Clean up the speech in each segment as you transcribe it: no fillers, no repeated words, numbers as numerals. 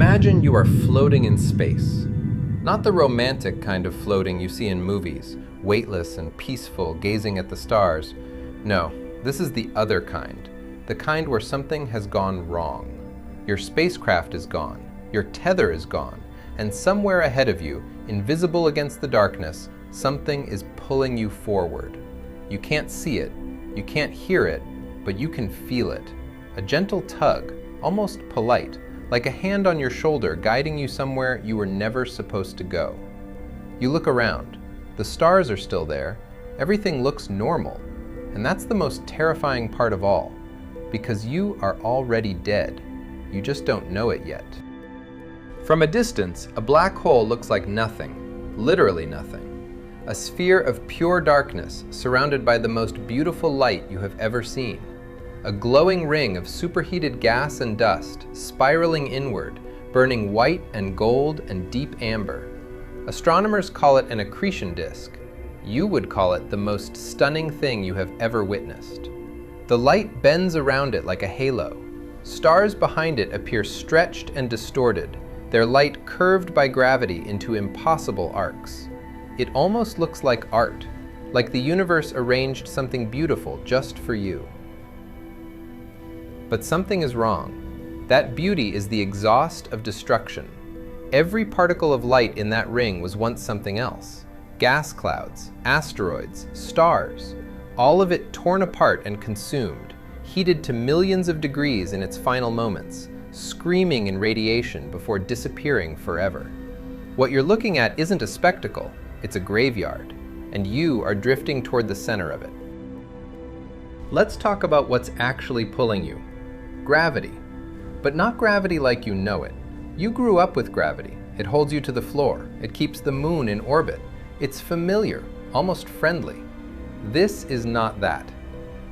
Imagine you are floating in space. Not the romantic kind of floating you see in movies, weightless and peaceful, gazing at the stars. No, this is the other kind. The kind where something has gone wrong. Your spacecraft is gone, your tether is gone, and somewhere ahead of you, invisible against the darkness, something is pulling you forward. You can't see it, you can't hear it, but you can feel it. A gentle tug, almost polite, like a hand on your shoulder guiding you somewhere you were never supposed to go. You look around. The stars are still there. Everything looks normal. And that's the most terrifying part of all, because you are already dead. You just don't know it yet. From a distance, a black hole looks like nothing, literally nothing. A sphere of pure darkness surrounded by the most beautiful light you have ever seen. A glowing ring of superheated gas and dust, spiraling inward, burning white and gold and deep amber. Astronomers call it an accretion disk. You would call it the most stunning thing you have ever witnessed. The light bends around it like a halo. Stars behind it appear stretched and distorted, their light curved by gravity into impossible arcs. It almost looks like art, like the universe arranged something beautiful just for you. But something is wrong. That beauty is the exhaust of destruction. Every particle of light in that ring was once something else. Gas clouds, asteroids, stars, all of it torn apart and consumed, heated to millions of degrees in its final moments, screaming in radiation before disappearing forever. What you're looking at isn't a spectacle, it's a graveyard, and you are drifting toward the center of it. Let's talk about what's actually pulling you. Gravity. But not gravity like you know it. You grew up with gravity. It holds you to the floor. It keeps the moon in orbit. It's familiar, almost friendly. This is not that.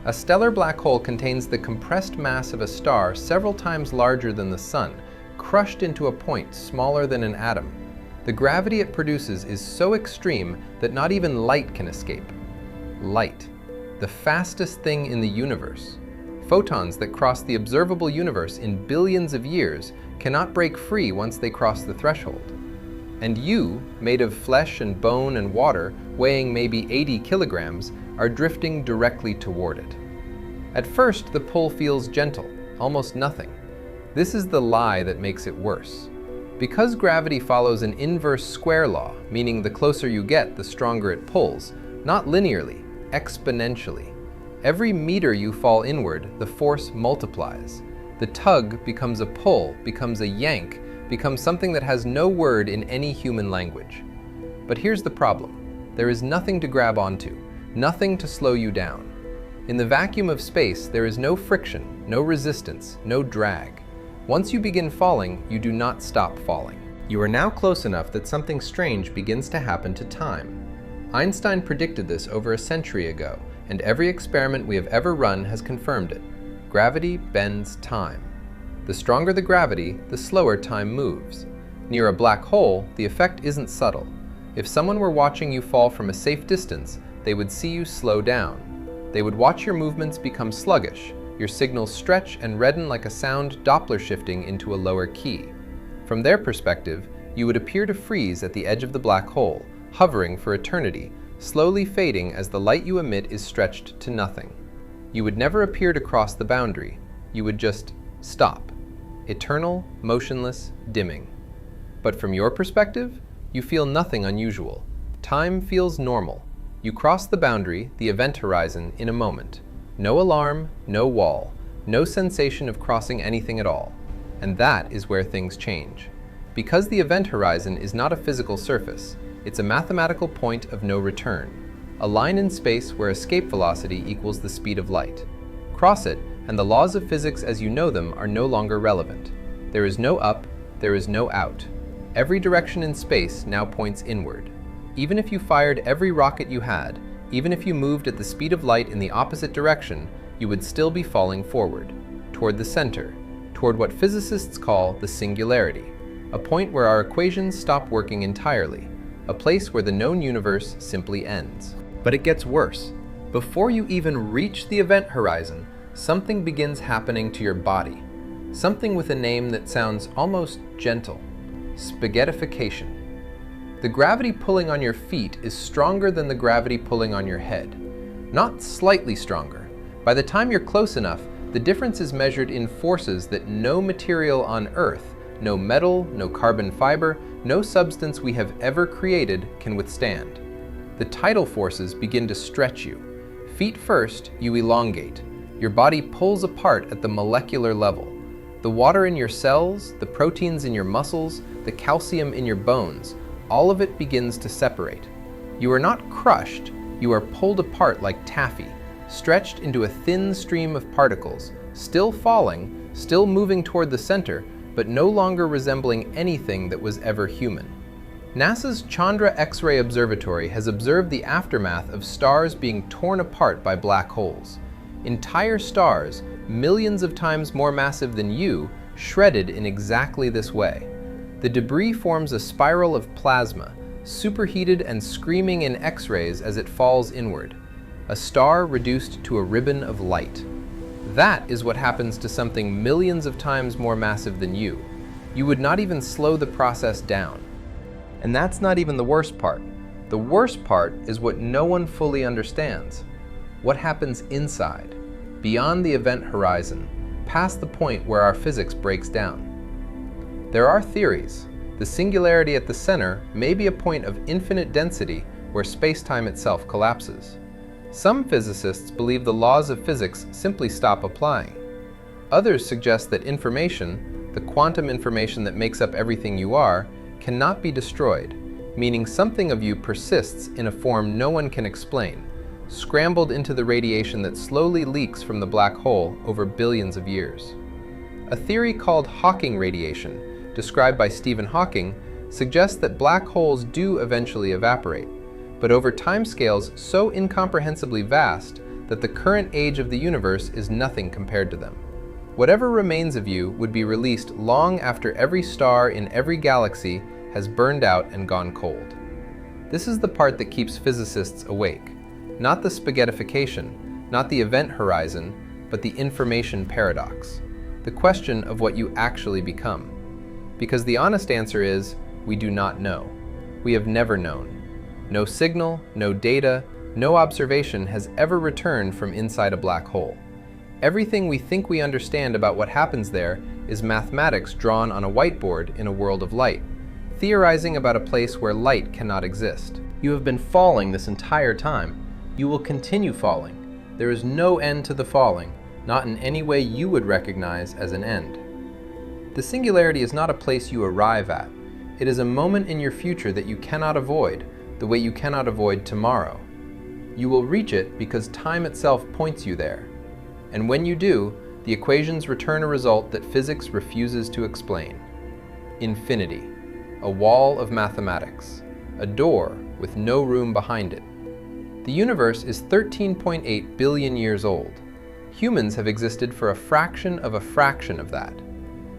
A stellar black hole contains the compressed mass of a star several times larger than the sun, crushed into a point smaller than an atom. The gravity it produces is so extreme that not even light can escape. Light, the fastest thing in the universe. Photons that cross the observable universe in billions of years cannot break free once they cross the threshold. And you, made of flesh and bone and water, weighing maybe 80 kilograms, are drifting directly toward it. At first, the pull feels gentle, almost nothing. This is the lie that makes it worse. Because gravity follows an inverse square law, meaning the closer you get, the stronger it pulls, not linearly, exponentially. Every meter you fall inward, the force multiplies. The tug becomes a pull, becomes a yank, becomes something that has no word in any human language. But here's the problem. There is nothing to grab onto, nothing to slow you down. In the vacuum of space, there is no friction, no resistance, no drag. Once you begin falling, you do not stop falling. You are now close enough that something strange begins to happen to time. Einstein predicted this over a century ago, and every experiment we have ever run has confirmed it. Gravity bends time. The stronger the gravity, the slower time moves. Near a black hole, the effect isn't subtle. If someone were watching you fall from a safe distance, they would see you slow down. They would watch your movements become sluggish, your signals stretch and redden like a sound Doppler shifting into a lower key. From their perspective, you would appear to freeze at the edge of the black hole, hovering for eternity, slowly fading as the light you emit is stretched to nothing. You would never appear to cross the boundary. You would just stop. Eternal, motionless, dimming. But from your perspective, you feel nothing unusual. Time feels normal. You cross the boundary, the event horizon, in a moment. No alarm, no wall, no sensation of crossing anything at all. And that is where things change. Because the event horizon is not a physical surface, it's a mathematical point of no return, a line in space where escape velocity equals the speed of light. Cross it, and the laws of physics as you know them are no longer relevant. There is no up, there is no out. Every direction in space now points inward. Even if you fired every rocket you had, even if you moved at the speed of light in the opposite direction, you would still be falling forward, toward the center, toward what physicists call the singularity, a point where our equations stop working entirely, a place where the known universe simply ends. But it gets worse. Before you even reach the event horizon, something begins happening to your body. Something with a name that sounds almost gentle: spaghettification. The gravity pulling on your feet is stronger than the gravity pulling on your head. Not slightly stronger. By the time you're close enough, the difference is measured in forces that no material on Earth, no metal, no carbon fiber, no substance we have ever created can withstand. The tidal forces begin to stretch you. Feet first, you elongate. Your body pulls apart at the molecular level. The water in your cells, the proteins in your muscles, the calcium in your bones, all of it begins to separate. You are not crushed, you are pulled apart like taffy, stretched into a thin stream of particles, still falling, still moving toward the center, but no longer resembling anything that was ever human. NASA's Chandra X-ray Observatory has observed the aftermath of stars being torn apart by black holes. Entire stars, millions of times more massive than you, shredded in exactly this way. The debris forms a spiral of plasma, superheated and screaming in X-rays as it falls inward. A star reduced to a ribbon of light. That is what happens to something millions of times more massive than you. You would not even slow the process down. And that's not even the worst part. The worst part is what no one fully understands. What happens inside, beyond the event horizon, past the point where our physics breaks down. There are theories. The singularity at the center may be a point of infinite density where space-time itself collapses. Some physicists believe the laws of physics simply stop applying. Others suggest that information, the quantum information that makes up everything you are, cannot be destroyed, meaning something of you persists in a form no one can explain, scrambled into the radiation that slowly leaks from the black hole over billions of years. A theory called Hawking radiation, described by Stephen Hawking, suggests that black holes do eventually evaporate, but over timescales so incomprehensibly vast that the current age of the universe is nothing compared to them. Whatever remains of you would be released long after every star in every galaxy has burned out and gone cold. This is the part that keeps physicists awake. Not the spaghettification, not the event horizon, but the information paradox. The question of what you actually become. Because the honest answer is, we do not know. We have never known. No signal, no data, no observation has ever returned from inside a black hole. Everything we think we understand about what happens there is mathematics drawn on a whiteboard in a world of light, theorizing about a place where light cannot exist. You have been falling this entire time. You will continue falling. There is no end to the falling, not in any way you would recognize as an end. The singularity is not a place you arrive at. It is a moment in your future that you cannot avoid, the way you cannot avoid tomorrow. You will reach it because time itself points you there. And when you do, the equations return a result that physics refuses to explain. Infinity, a wall of mathematics, a door with no room behind it. The universe is 13.8 billion years old. Humans have existed for a fraction of that.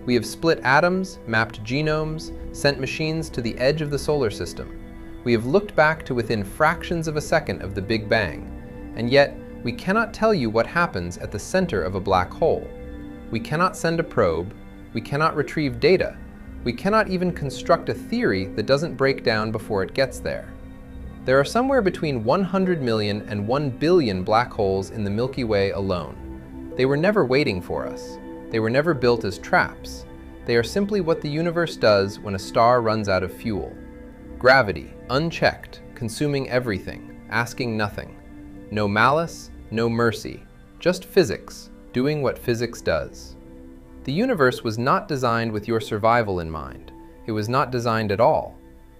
We have split atoms, mapped genomes, sent machines to the edge of the solar system. We have looked back to within fractions of a second of the Big Bang, and yet we cannot tell you what happens at the center of a black hole. We cannot send a probe, we cannot retrieve data, we cannot even construct a theory that doesn't break down before it gets there. There are somewhere between 100 million and 1 billion black holes in the Milky Way alone. They were never waiting for us. They were never built as traps. They are simply what the universe does when a star runs out of fuel. Gravity, unchecked, consuming everything, asking nothing. No malice, no mercy, just physics, doing what physics does. The universe was not designed with your survival in mind. It was not designed at all.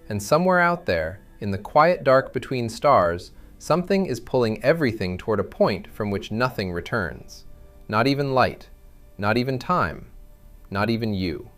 And somewhere out there, in the quiet dark between stars, something is pulling everything toward a point from which nothing returns. Not even light, not even time, not even you.